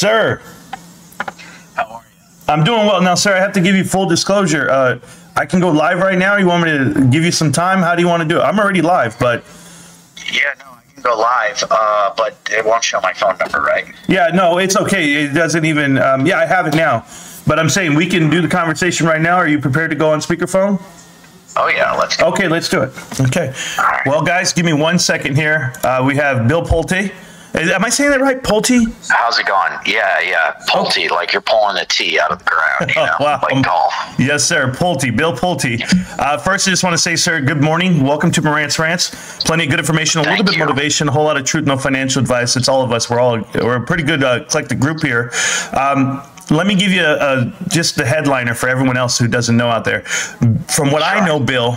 sir? How are you? I'm doing well. Now, sir, I have to give you full disclosure. I can go live right now. You want me to give you some time? How do you want to do it? I'm already live, but... Yeah, no, I can go live, but it won't show my phone number, right? Yeah, no, it's okay. It doesn't even... yeah, I have it now. But I'm saying we can do the conversation right now. Are you prepared to go on speakerphone? Oh, yeah, let's go. Okay, let's do it. Okay. Right. Well, guys, give me 1 second here. We have Bill Pulte. Am I saying that right? Pulte? How's it going? Yeah. Pulte, like you're pulling a T out of the ground, you know, wow. like golf. Yes, sir. Pulte, Bill Pulte. First, I just want to say, sir, good morning. Welcome to Marantz Rantz. Plenty of good information, a little bit of motivation, a whole lot of truth, no financial advice. It's all of us. We're a pretty good eclectic group here. Let me give you just the headliner for everyone else who doesn't know out there. From what I know, Bill,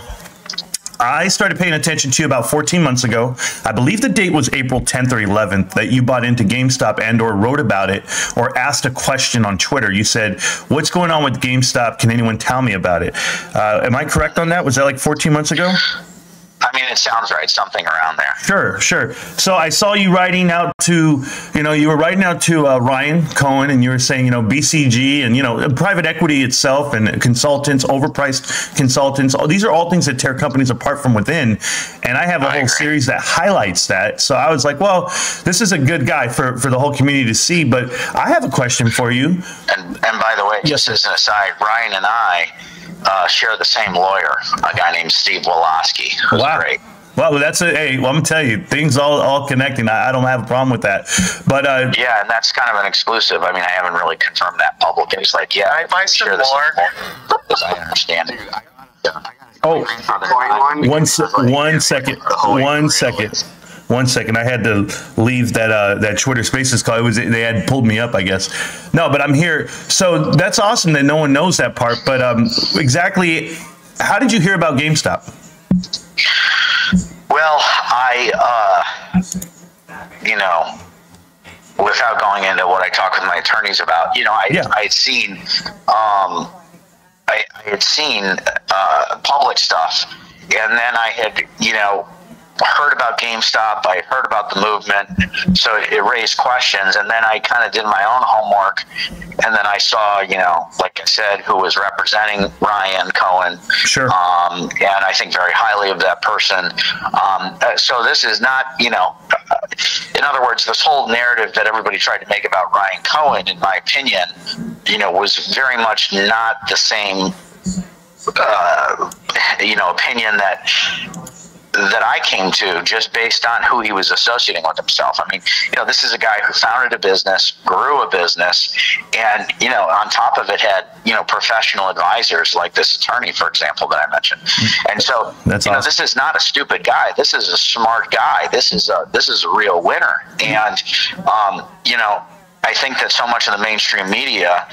I started paying attention to you about 14 months ago. I believe the date was April 10th or 11th that you bought into GameStop and or wrote about it or asked a question on Twitter. You said, what's going on with GameStop? Can anyone tell me about it? Am I correct on that? Was that like 14 months ago? I mean, it sounds right, something around there. Sure. So I saw you writing out to, you were writing out to Ryan Cohen, and you were saying, BCG and, private equity itself and consultants, overpriced consultants. These are all things that tear companies apart from within. And I have a whole series that highlights that. So I was like, well, this is a good guy for the whole community to see. But I have a question for you. And by the way, just as an aside, Ryan and I share the same lawyer, a guy named Steve Woloski, who's great. Well, that's I'm gonna tell you, things all connecting. I don't have a problem with that. But yeah, and that's kind of an exclusive. I mean, I haven't really confirmed that publicly. It's like, yeah, I share the same lawyer, as I understand it. One second. I had to leave that Twitter Spaces call. They had pulled me up, I guess. No, but I'm here. So that's awesome that no one knows that part. But exactly, how did you hear about GameStop? Well, without going into what I talked with my attorneys about, I had seen public stuff, and then I had, heard about GameStop. I heard about the movement, so it raised questions. And then I kind of did my own homework, and then I saw, like I said, who was representing Ryan Cohen. Sure. And I think very highly of that person. So this is not, in other words, this whole narrative that everybody tried to make about Ryan Cohen, in my opinion, was very much not the same, opinion that I came to just based on who he was associating with himself. I mean, this is a guy who founded a business, grew a business, and, on top of it had, professional advisors like this attorney, for example, that I mentioned. And so, That's awesome. This is not a stupid guy. This is a smart guy. This is a real winner. And, I think that so much of the mainstream media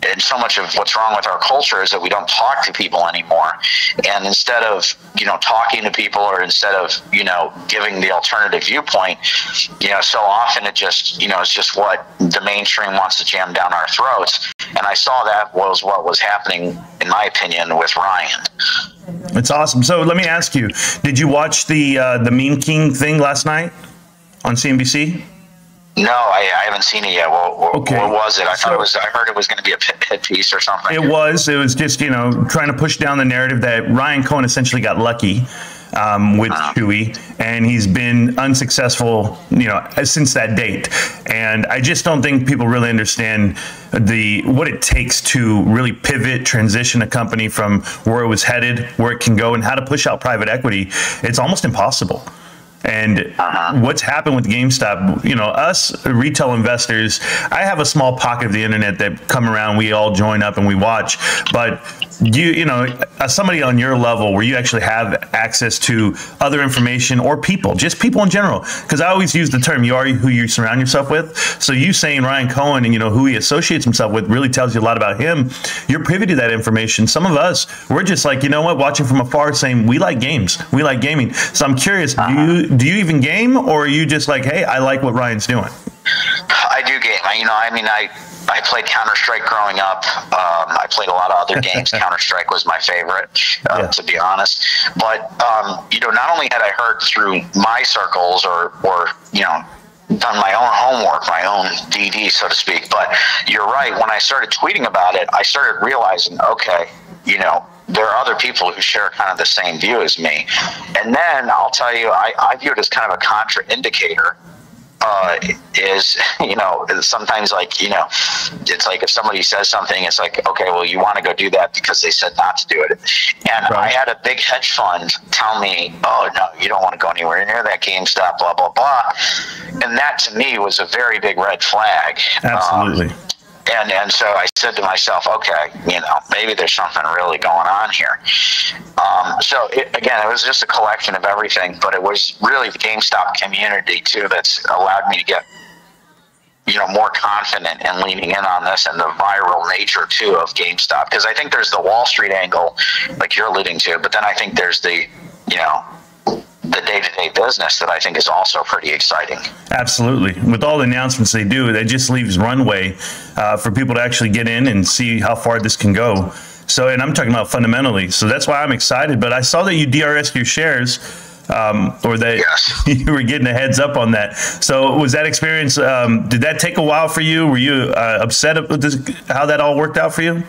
and so much of what's wrong with our culture is that we don't talk to people anymore. And instead of, talking to people, or instead of, giving the alternative viewpoint, so often it just, it's just what the mainstream wants to jam down our throats. And I saw that was what was happening, in my opinion, with Ryan. It's awesome. So let me ask you, did you watch the Meme King thing last night on CNBC? No, I haven't seen it yet. Okay. What was it? I heard it was going to be a hit piece or something. It was just, trying to push down the narrative that Ryan Cohen essentially got lucky with Chewy, and he's been unsuccessful, since that date. And I just don't think people really understand what it takes to really pivot, transition a company from where it was headed, where it can go, and how to push out private equity. It's almost impossible. And what's happened with GameStop, us retail investors, I have a small pocket of the internet that come around, we all join up and we watch. But as somebody on your level where you actually have access to other information or people, just people in general, because I always use the term, you are who you surround yourself with. So you saying Ryan Cohen and who he associates himself with really tells you a lot about him. You're privy to that information. Some of us, we're just like, watching from afar saying we like games, we like gaming. So I'm curious, do you even game, or are you just like, hey, I like what Ryan's doing? I do game. I played Counter-Strike growing up. I played a lot of other games. Counter-Strike was my favorite, to be honest. But, not only had I heard through my circles or done my own homework, my own DD, so to speak. But you're right. When I started tweeting about it, I started realizing, okay, there are other people who share kind of the same view as me. And then I'll tell you, I view it as kind of a contraindicator. Is sometimes it's like if somebody says something, it's like, okay, well, you want to go do that because they said not to do it. And I had a big hedge fund tell me, oh no, you don't want to go anywhere near that GameStop, blah blah blah. And that to me was a very big red flag. Absolutely. And so I said to myself, okay, maybe there's something really going on here. So it was just a collection of everything, but it was really the GameStop community too that's allowed me to get, more confident in leaning in on this, and the viral nature too of GameStop. Because I think there's the Wall Street angle, like you're alluding to, but then I think there's the day-to-day business that I think is also pretty exciting. Absolutely. With all the announcements they do, that just leaves runway for people to actually get in and see how far this can go. So, and I'm talking about fundamentally. So that's why I'm excited. But I saw that you DRS'd your shares, or that yes. You were getting a heads up on that. So was that experience, did that take a while for you? Were you upset with this, how that all worked out for you?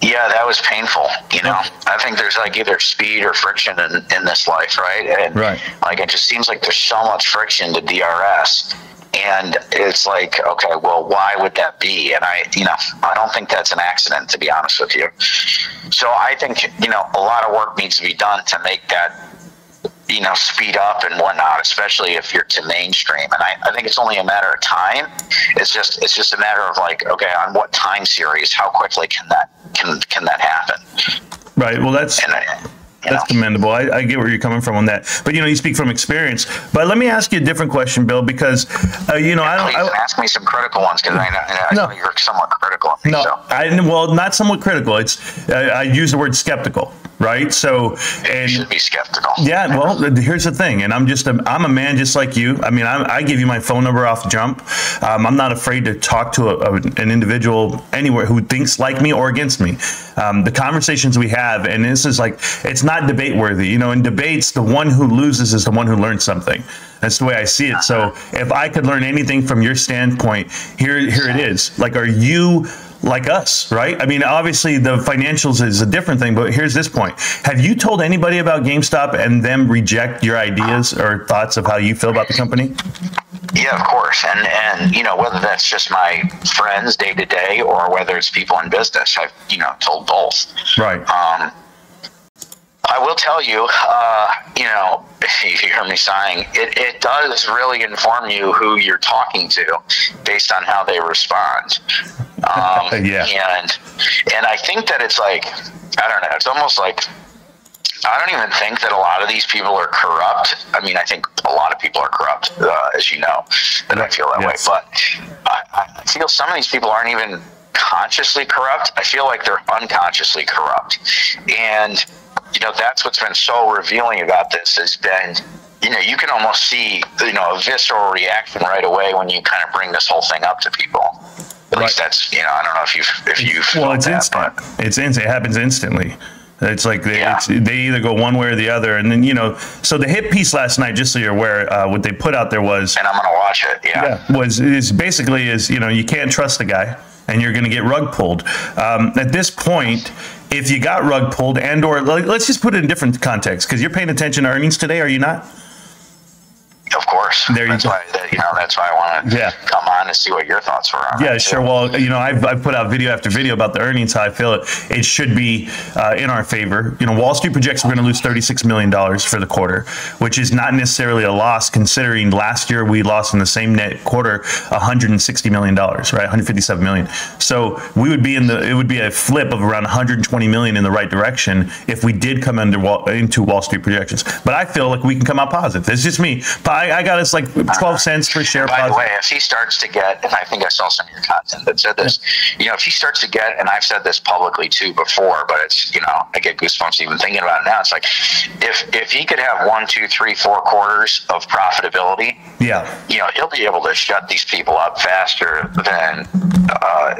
Yeah, that was painful. I think there's like either speed or friction in this life, right? And like it just seems like there's so much friction to DRS, and it's like, okay, well, why would that be? And I don't think that's an accident, to be honest with you. So I think a lot of work needs to be done to make that speed up and whatnot, especially if you're to mainstream. And I think it's only a matter of time. It's just a matter of like, okay, on what time series, how quickly can that happen? Right. Well, that's commendable. I get where you're coming from on that. But you speak from experience. But let me ask you a different question, Bill, because I don't. Ask me some critical ones, because I know you're somewhat critical of me. No, so. Well, not somewhat critical. It's I use the word skeptical. Right. So, and you should be skeptical. Yeah. Well, here's the thing. And I'm a man just like you. I mean, I give you my phone number off jump. I'm not afraid to talk to an individual anywhere who thinks like me or against me. The conversations we have, and this is like, it's not debate worthy. In debates, the one who loses is the one who learns something. That's the way I see it. So if I could learn anything from your standpoint, here it is. Like, are you like us, right? I mean, obviously the financials is a different thing, but here's this point. Have you told anybody about GameStop and them reject your ideas or thoughts of how you feel about the company? Yeah, of course. And whether that's just my friends day to day or whether it's people in business, I've, told both. Right. I will tell you, you hear me sighing, it does really inform you who you're talking to based on how they respond. Yeah. And I think that it's like, I don't know, it's almost like, I don't even think that a lot of these people are corrupt. I mean, I think a lot of people are corrupt, as you know, and I feel that way. But I feel some of these people aren't even consciously corrupt. I feel like they're unconsciously corrupt. And that's what's been so revealing about this has been, you can almost see, a visceral reaction right away when you kind of bring this whole thing up to people. At least that's, I don't know if you've well, it's instant. It's instant. It happens instantly. It's like they either go one way or the other. And then, so the hit piece last night, just so you're aware, what they put out there was, and I'm going to watch it. Is basically you can't trust the guy and you're going to get rug pulled. At this point, if you got rug pulled or let's just put it in different context, because you're paying attention to earnings today, are you not? Of course. That's why I want to come on and see what your thoughts were on. Yeah, sure. Well, I've put out video after video about the earnings, how I feel it should be in our favor. Wall Street projects we're going to lose $36 million for the quarter, which is not necessarily a loss considering last year we lost in the same net quarter $160 million, right? $157 million. So we would be it would be a flip of around $120 million in the right direction if we did come into Wall Street projections. But I feel like we can come out positive. It's just me. I got us like 12 cents per share. By the way, if he starts to get, and I think I saw some of your content that said this, if he starts to get, and I've said this publicly too before, but it's, I get goosebumps even thinking about it now. It's like, if he could have 1, 2, 3, 4 quarters of profitability, he'll be able to shut these people up faster than, I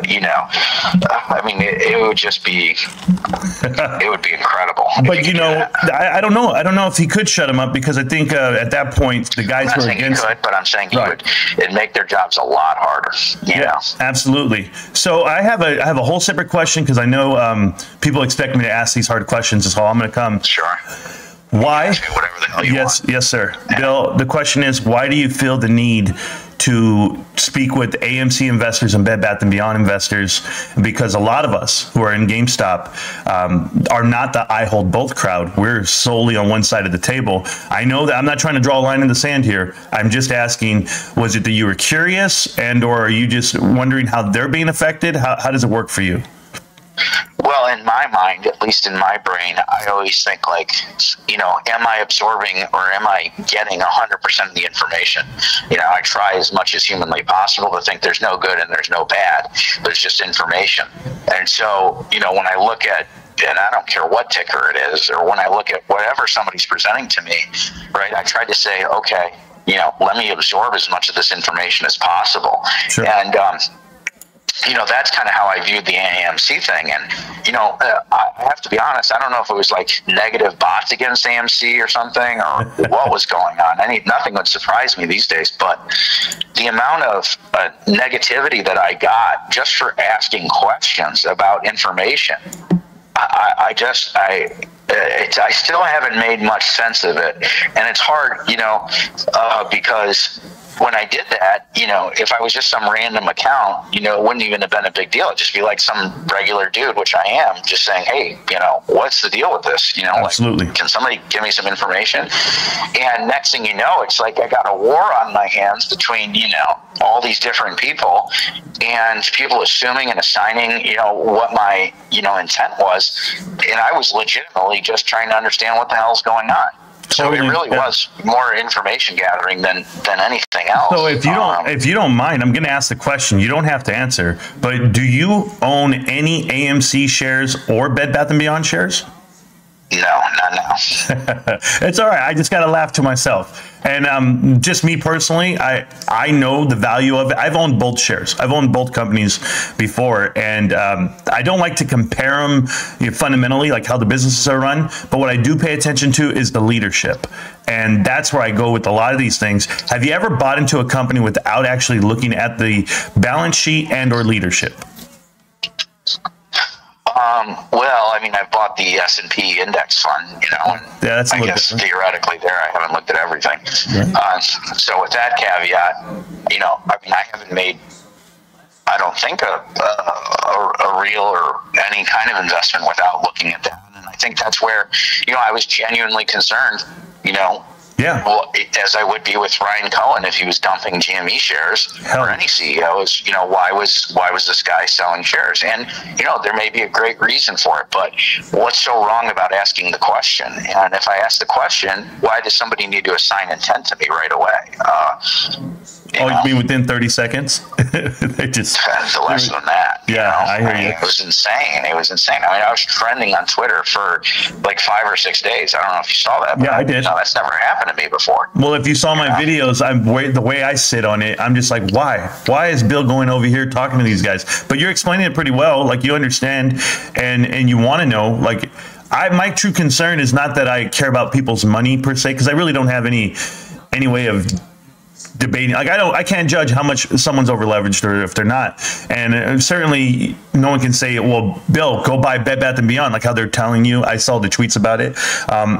mean, it would just be, it would be incredible. But I don't know. I don't know if he could shut him up, because I think at that point the guys who are against. He could, but I'm saying he would. It'd make their jobs a lot harder. You know? Absolutely. So I have a whole separate question, because I know people expect me to ask these hard questions. So I'm going to come. Sure. Why? Whatever the hell you want. Yes, sir. Yeah. Bill, the question is, why do you feel the need to speak with AMC investors and Bed Bath & Beyond investors? Because a lot of us who are in GameStop are not the I hold both crowd. We're solely on one side of the table. I know that I'm not trying to draw a line in the sand here. I'm just asking, was it that you were curious, and or are you just wondering how they're being affected? How does it work for you? Well, in my mind, at least in my brain, I always think like, am I absorbing or am I getting 100% of the information? I try as much as humanly possible to think there's no good and there's no bad, but it's just information. And so, when I look at, and I don't care what ticker it is, or when I look at whatever somebody's presenting to me, right, I try to say, okay, let me absorb as much of this information as possible. Sure. And, that's kind of how I viewed the AMC thing. And, I have to be honest, I don't know if it was like negative bots against AMC or something, or what was going on. Nothing would surprise me these days, but the amount of negativity that I got just for asking questions about information, I still haven't made much sense of it. And it's hard, because when I did that, if I was just some random account, it wouldn't even have been a big deal. It'd just be like some regular dude, which I am, just saying, hey, what's the deal with this? Absolutely. Like, can somebody give me some information? And next thing you know, it's like I got a war on my hands between, all these different people, and people assuming and assigning, what my, intent was. And I was legitimately just trying to understand what the hell's going on. So it really was more information gathering than anything else. So if you don't mind, I'm going to ask the question. You don't have to answer, but do you own any AMC shares or Bed Bath & Beyond shares? No, not now. It's all right. I just got to laugh to myself. And just me personally, I know the value of it. I've owned both shares. I've owned both companies before, and I don't like to compare them fundamentally, like how the businesses are run. But what I do pay attention to is the leadership. And that's where I go with a lot of these things. Have you ever bought into a company without actually looking at the balance sheet and or leadership? Well, I've bought the S&P index fund, and that's I guess theoretically there, I haven't looked at everything. Yeah. So with that caveat, I haven't made, I don't think a real or any kind of investment without looking at that. And I think that's where, I was genuinely concerned, Yeah. Well, as I would be with Ryan Cohen if he was dumping GME shares, or any CEOs, why was this guy selling shares? And, there may be a great reason for it, but what's so wrong about asking the question? And if I ask the question, why does somebody need to assign intent to me right away? You mean within 30 seconds? They just less than that. Yeah, I hear you. It was insane. I was trending on Twitter for like 5 or 6 days. I don't know if you saw that. Yeah, I did. No, that's never happened to me before. Well, if you saw my videos, the way I sit on it, I'm just like, why? Why is Bill going over here talking to these guys? But you're explaining it pretty well. Like, you understand, and you want to know. Like, my true concern is not that I care about people's money per se, because I really don't have any way of debating. Like, I can't judge how much someone's over leveraged or if they're not. And certainly no one can say, well, Bill, go buy Bed Bath & Beyond, like how they're telling you. I saw the tweets about it.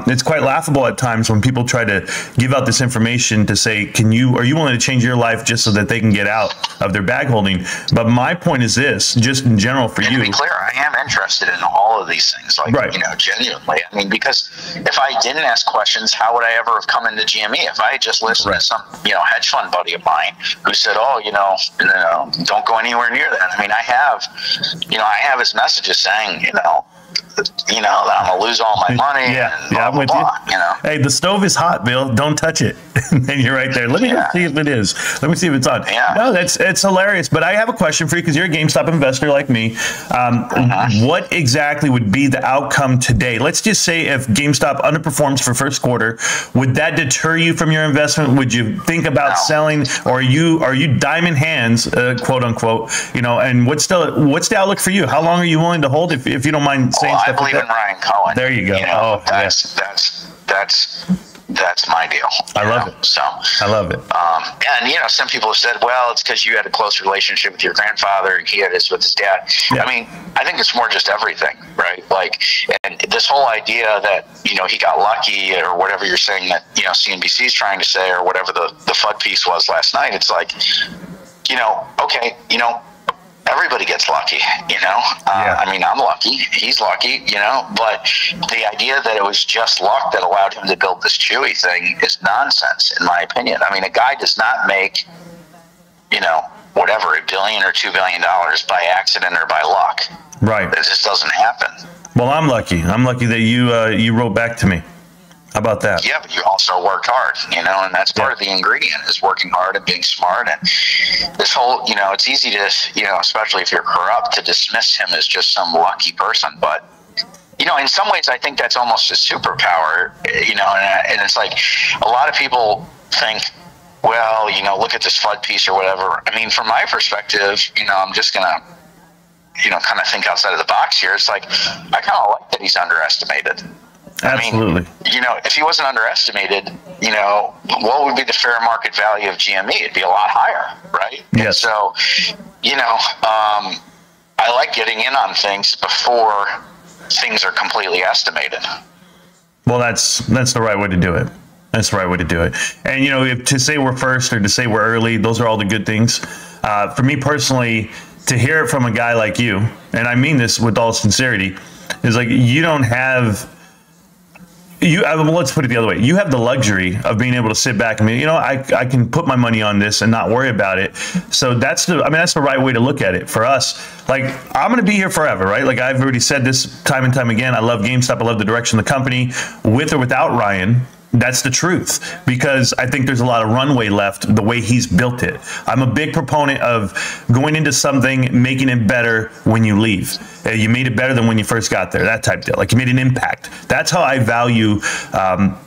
It's quite laughable at times when people try to give out this information to say, are you willing to change your life just so that they can get out of their bag holding? But my point is this, just in general for you. To be clear, I am interested in all of these things, like, genuinely. Genuinely. If I didn't ask questions, how would I ever have come into GME? If I had just listened to some, hedge fund buddy of mine who said, don't go anywhere near that. I have his messages saying, that I'm gonna lose all my money. I'm with you. Hey, the stove is hot, Bill. Don't touch it. And you're right there. Let me see if it is. Let me see if it's on. Yeah. No, it's hilarious. But I have a question for you, because you're a GameStop investor like me. what exactly would be the outcome today? Let's just say if GameStop underperforms for first quarter, would that deter you from your investment? Would you think about selling, or are you diamond hands, quote unquote? And what's the outlook for you? How long are you willing to hold, if you don't mind saying stuff? I believe in Ryan Cohen. There you go. That's my deal. I love it. So I love it. And some people have said, well, it's because you had a close relationship with your grandfather. He had this with his dad. Yeah. I mean, I think it's more just everything, right? Like, and this whole idea that he got lucky, or whatever you're saying that CNBC is trying to say, or whatever the FUD piece was last night. It's like, okay, everybody gets lucky, I mean, I'm lucky, he's lucky, but the idea that it was just luck that allowed him to build this Chewy thing is nonsense, in my opinion. I mean, a guy does not make, whatever, $1 billion or $2 billion by accident or by luck. Right. It just doesn't happen. Well, I'm lucky. I'm lucky that you wrote back to me. How about that? Yeah, but you also worked hard, and that's part of the ingredient, is working hard and being smart. And this whole, it's easy to, especially if you're corrupt, to dismiss him as just some lucky person. But, in some ways, I think that's almost a superpower, and it's like a lot of people think, well, look at this FUD piece or whatever. I mean, from my perspective, I'm just going to, kind of think outside of the box here. It's like, I kind of like that he's underestimated. Absolutely. I mean, if he wasn't underestimated, what would be the fair market value of GME? It'd be a lot higher, right? Yes. And so, I like getting in on things before things are completely estimated. Well, that's the right way to do it. That's the right way to do it. And, if to say we're first or to say we're early, those are all the good things. For me personally, to hear it from a guy like you, and I mean this with all sincerity, is like, you don't have... let's put it the other way. You have the luxury of being able to sit back and be, I can put my money on this and not worry about it. So that's the right way to look at it for us. Like, I'm going to be here forever, right? Like, I've already said this time and time again. I love GameStop. I love the direction of the company, with or without Ryan. That's the truth, because I think there's a lot of runway left the way he's built it. I'm a big proponent of going into something, making it better when you leave. You made it better than when you first got there, that type deal. Like, you made an impact. That's how I value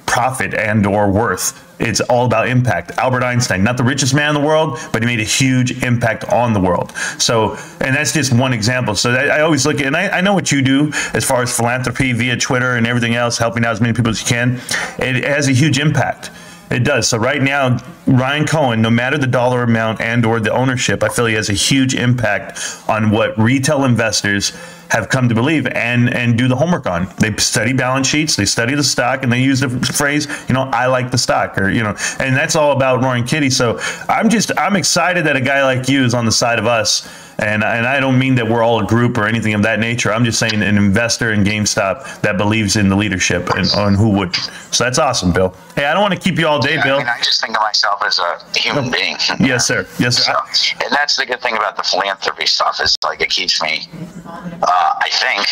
profit and or worth. It's all about impact. Albert Einstein, not the richest man in the world, but he made a huge impact on the world. So, and that's just one example. So I always look at, and I know what you do as far as philanthropy via Twitter and everything else, helping out as many people as you can. It has a huge impact. It does. So right now, Ryan Cohen, no matter the dollar amount and or the ownership, I feel he has a huge impact on what retail investors have come to believe and do the homework on. They study balance sheets, they study the stock, and they use the phrase, I like the stock, or, and that's all about roaring kitty. So I'm excited that a guy like you is on the side of us. And I don't mean that we're all a group or anything of that nature. I'm just saying an investor in GameStop that believes in the leadership and who would. So that's awesome, Bill. Hey, I don't want to keep you all day, Bill. I mean, I just think of myself as a human being. Yes, sir. Yes, sir. So, and that's the good thing about the philanthropy stuff, is like it keeps me, I think,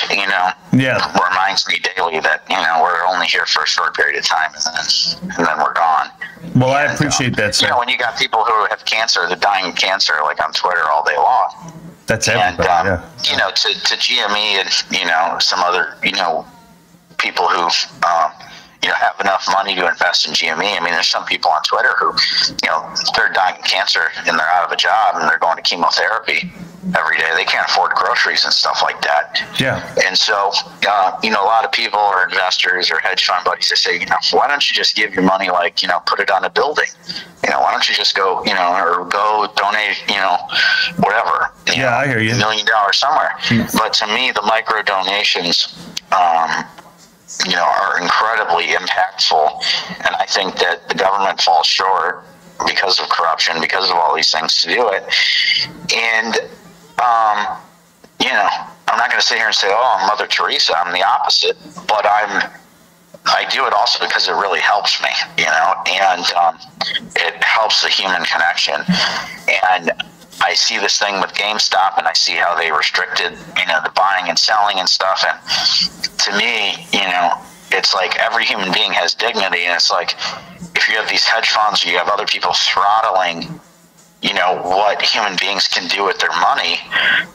reminds me daily that, we're only here for a short period of time, and then we're gone. Well, I appreciate that, sir. When you got people who have cancer, they're dying of cancer, like on Twitter all day long. That's everybody, to GME and, some other, people who, have enough money to invest in GME. I mean, there's some people on Twitter who, they're dying of cancer and they're out of a job and they're going to chemotherapy every day. They can't afford groceries and stuff like that. Yeah. And so, a lot of people or investors or hedge fund buddies, they say, why don't you just give your money, like, put it on a building? Why don't you just go, or go donate, whatever. I hear you. $1 million somewhere. But to me, the micro donations, are incredibly impactful. And I think that the government falls short because of corruption, because of all these things to do it. And, I'm not going to sit here and say, oh, I'm Mother Teresa. I'm the opposite. But I do it also because it really helps me, and it helps the human connection. And I see this thing with GameStop, and I see how they restricted, the buying and selling and stuff. And to me, it's like every human being has dignity. And it's like, if you have these hedge funds or you have other people throttling, what human beings can do with their money,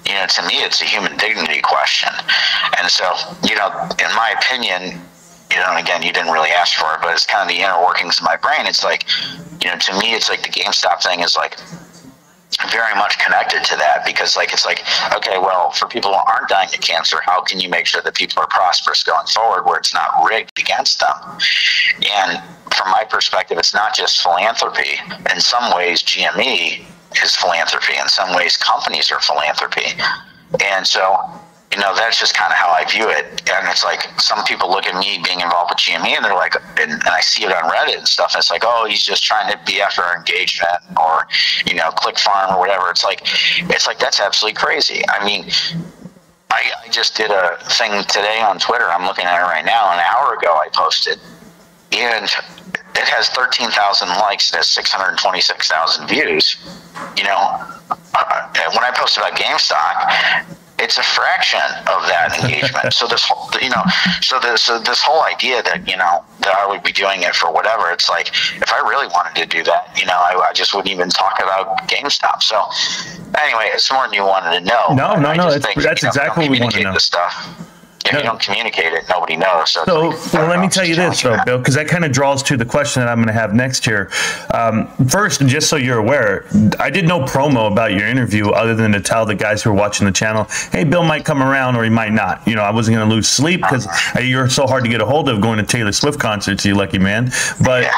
to me, it's a human dignity question. And so, in my opinion, and again, you didn't really ask for it, but it's kind of the inner workings of my brain. It's like, to me, it's like the GameStop thing is like very much connected to that, because it's like, okay, well, for people who aren't dying of cancer, how can you make sure that people are prosperous going forward where it's not rigged against them? And from my perspective, it's not just philanthropy. In some ways, GME is philanthropy. In some ways, companies are philanthropy. And so, that's just kind of how I view it. And it's like, some people look at me being involved with GME and they're like, and I see it on Reddit and stuff, and it's like, oh, he's just trying to be after our engagement, or, click farm or whatever. It's like, that's absolutely crazy. I mean, I just did a thing today on Twitter. I'm looking at it right now. An hour ago, I posted, and it has 13,000 likes. It has 626,000 views. When I posted about GameStop, it's a fraction of that engagement. So this whole, so this whole idea that, that I would be doing it for whatever, it's like, if I really wanted to do that, I just wouldn't even talk about GameStop. So anyway, it's more than you wanted to know. No. That's exactly what we want to know. This stuff. If you don't communicate it, nobody knows. So let me tell you this, though, Bill, because that kind of draws to the question that I'm going to have next here. First, just so you're aware, I did no promo about your interview other than to tell the guys who are watching the channel, hey, Bill might come around or he might not. I wasn't going to lose sleep because you're so hard to get a hold of going to Taylor Swift concerts, you lucky man. But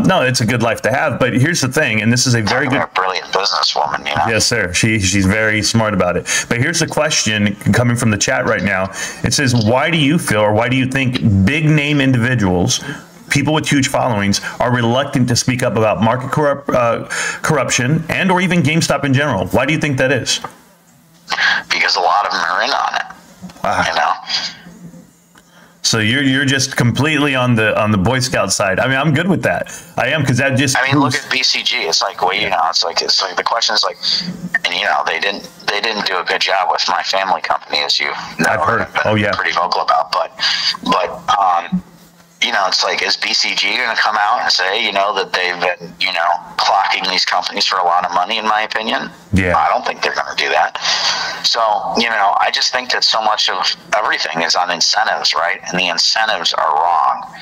no, it's a good life to have. But here's the thing, and this is a very good, brilliant businesswoman. Yes, sir. She's very smart about it. But here's the question coming from the chat right now. It says, why do you feel, or why do you think big name individuals, people with huge followings, are reluctant to speak up about market corruption and or even GameStop in general? Why do you think that is? Because a lot of them are in on it. So you're just completely on the Boy Scout side. I mean, I'm good with that. I am, because that just. I mean, look at BCG. It's like, well, it's like the question is like, and they didn't do a good job with my family company, as you know. I've heard. Oh yeah. Pretty vocal about, but it's like, is BCG going to come out and say, that they've been, clocking these companies for a lot of money? In my opinion, I don't think they're going to do that. So, I just think that so much of everything is on incentives, right? And the incentives are wrong.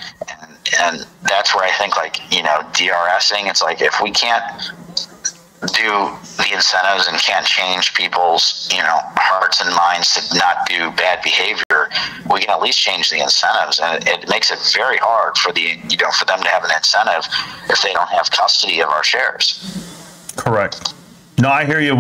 And that's where I think, DRSing, it's like, if we can't do the incentives and can't change people's, hearts and minds to not do bad behavior, we can at least change the incentives. And it makes it very hard for for them to have an incentive if they don't have custody of our shares. Correct. No, I hear you.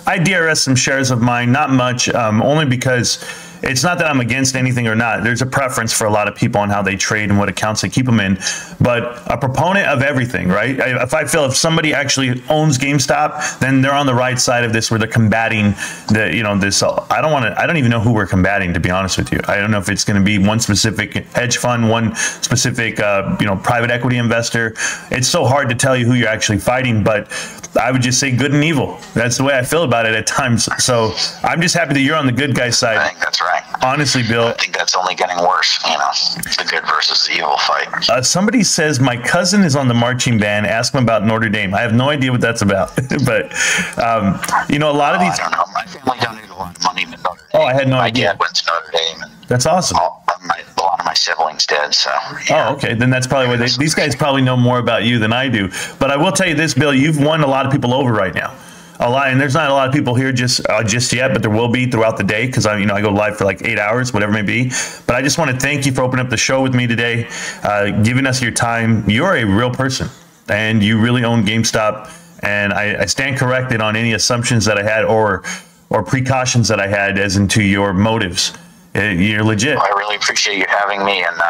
I DRS some shares of mine, not much, only because it's not that I'm against anything or not. There's a preference for a lot of people on how they trade and what accounts they keep them in. But a proponent of everything, right? If somebody actually owns GameStop, then they're on the right side of this, where they're combating this. I don't even know who we're combating, to be honest with you. I don't know if it's going to be one specific hedge fund, one specific, private equity investor. It's so hard to tell you who you're actually fighting, but I would just say good and evil. That's the way I feel about it at times. So I'm just happy that you're on the good guy side. I think that's right. Honestly, Bill, I think that's only getting worse. The good versus the evil fight. Somebody says my cousin is on the marching band. Ask him about Notre Dame. I have no idea what that's about. But a lot of these. I don't know. My family donated a lot of money to Notre Dame. Oh, I had no idea. My dad went to Notre Dame. That's awesome. A lot of my siblings did. So. Yeah. Oh, okay. Then that's probably why these guys probably know more about you than I do. But I will tell you this, Bill. You've won a lot of people over right now. A lot, and there's not a lot of people here just yet, but there will be throughout the day, because I go live for like 8 hours, whatever it may be. But I just want to thank you for opening up the show with me today, giving us your time. You're a real person, and you really own GameStop. And I stand corrected on any assumptions that I had or precautions that I had as into your motives. You're legit. Well, I really appreciate you having me, and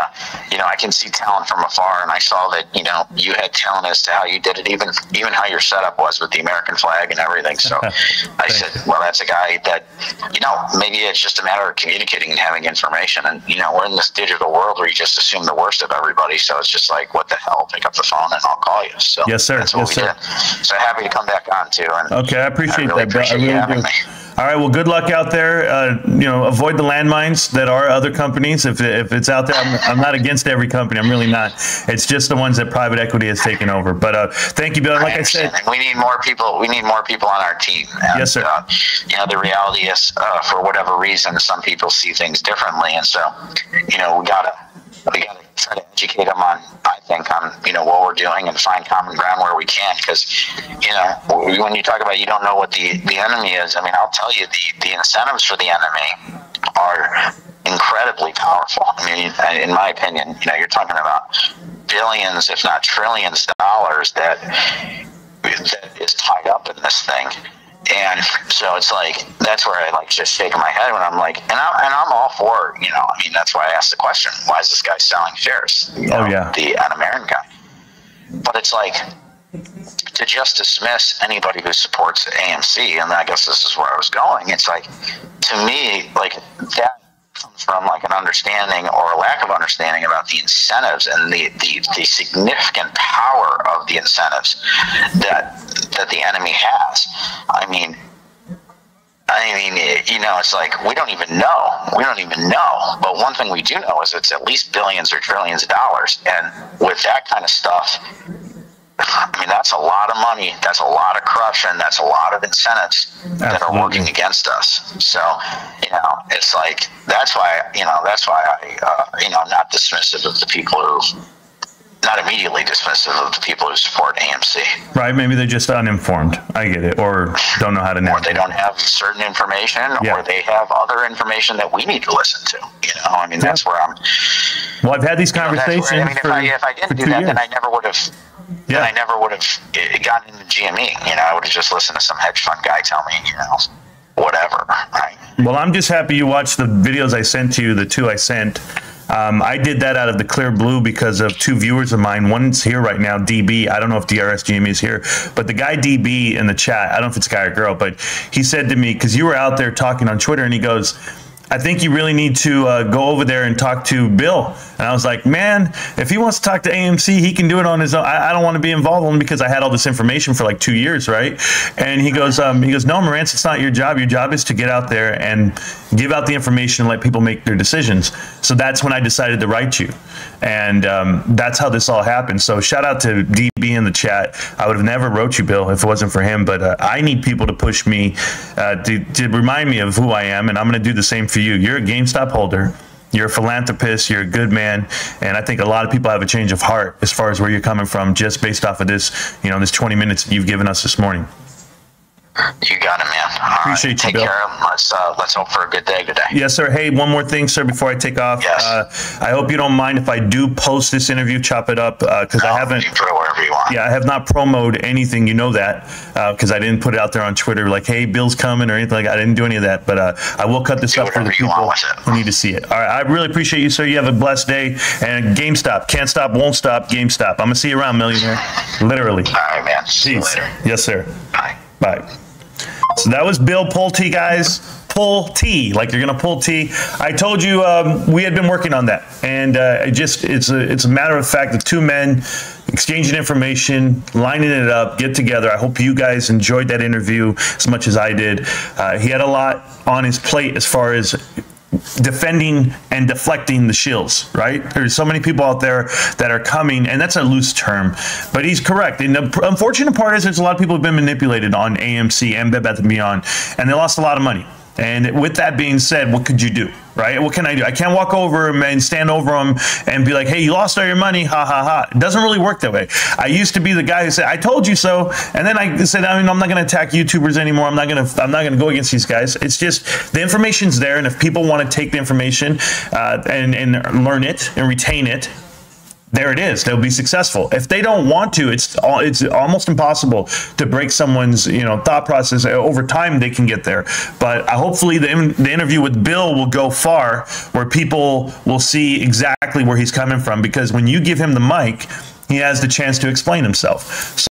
I can see talent from afar, and I saw that you had talent as to how you did it, even how your setup was with the American flag and everything. So I said, well, that's a guy that maybe it's just a matter of communicating and having information. And we're in this digital world where you just assume the worst of everybody. So it's just like, what the hell? Pick up the phone and I'll call you. So yes, sir. That's what we did. So happy to come back on too. And okay, I appreciate that. Appreciate you having me. All right. Well, good luck out there. Avoid the landmines that are other companies. If it's out there, I'm not against every company. I'm really not. It's just the ones that private equity has taken over. But thank you, Bill. Like I said, we need more people. We need more people on our team. And, yes, sir. The reality is, for whatever reason, some people see things differently, and so we gotta try to educate them on, I think, on what we're doing and find common ground where we can. Because when you talk about you don't know what the enemy is, I mean, I'll tell you the incentives for the enemy are incredibly powerful. I mean, in my opinion, you're talking about billions, if not trillions of dollars that is tied up in this thing. And so it's like, that's where I just shaking my head when I'm like, and I'm all for, that's why I asked the question, why is this guy selling shares? The American guy. But it's like, to just dismiss anybody who supports AMC, and I guess this is where I was going, it's like, to me, that comes from an understanding or a lack of understanding about the incentives and the significant power of the incentives that the enemy has. I mean, it's like we don't even know. But one thing we do know is it's at least billions or trillions of dollars, and with that kind of stuff, I mean, that's a lot of money. That's a lot of corruption. That's a lot of incentives that are working against us. So, it's like, that's why I, I'm not dismissive of the people not immediately dismissive of the people who support AMC. Right. Maybe they're just uninformed. I get it. Or don't know how to navigate. Or they don't have certain information, or they have other information that we need to listen to. That's where I'm. Well, I've had these conversations. If I didn't do that, then I never would have. Then I never would have gotten into GME. I would have just listened to some hedge fund guy tell me, whatever. Right. Well, I'm just happy you watched the videos I sent to you, the two I sent. I did that out of the clear blue because of two viewers of mine. One's here right now, DB. I don't know if DRS GME is here, but the guy DB in the chat, I don't know if it's a guy or girl, but he said to me, because you were out there talking on Twitter, and he goes, I think you really need to go over there and talk to Bill. And I was like, man, if he wants to talk to AMC, he can do it on his own. I don't want to be involved in, because I had all this information for 2 years, right? And he goes, no, Marantz, it's not your job. Your job is to get out there and give out the information and let people make their decisions. So that's when I decided to write you. And that's how this all happened. So shout out to DB in the chat. I would have never wrote you, Bill, if it wasn't for him. But I need people to push me, to remind me of who I am. And I'm going to do the same for you. You're a GameStop holder. You're a philanthropist. You're a good man. And I think a lot of people have a change of heart as far as where you're coming from, just based off of this, this 20 minutes that you've given us this morning. You got it, man. Appreciate you, take Bill. Care. Let's hope for a good day today. Yes, sir. Hey, one more thing, sir, before I take off. Yes. I hope you don't mind if I do post this interview, chop it up, because I haven't. You can put it wherever you want. Yeah, I have not promoted anything. You know that, because I didn't put it out there on Twitter like, hey, Bill's coming or anything like that. I didn't do any of that, but I will cut this up for the people who need to see it. All right. I really appreciate you, sir. You have a blessed day. And GameStop, can't stop, won't stop. GameStop. I'm going to see you around, millionaire. Literally. All right, man. See you later. Yes, sir. Bye. Bye. So that was Bill Pulte, guys. Pulte, like you're gonna pull T. I told you we had been working on that, and it's a matter of fact of two men exchanging information, lining it up, get together. I hope you guys enjoyed that interview as much as I did. He had a lot on his plate as far as defending and deflecting the shills, right? There's so many people out there that are coming, and that's a loose term, but he's correct. And the unfortunate part is there's a lot of people who've been manipulated on AMC and Bed Bath & Beyond, and they lost a lot of money. And with that being said, what could you do, right? What can I do? I can't walk over him and stand over him and be like, hey, you lost all your money, ha, ha, ha. It doesn't really work that way. I used to be the guy who said, I told you so. And then I said, I'm not going to attack YouTubers anymore. I'm not going to go against these guys. It's just the information's there. And if people want to take the information and learn it and retain it, there it is. They'll be successful. If they don't want to, it's almost impossible to break someone's thought process. Over time, they can get there. But hopefully, the interview with Bill will go far, where people will see exactly where he's coming from. Because when you give him the mic, he has the chance to explain himself.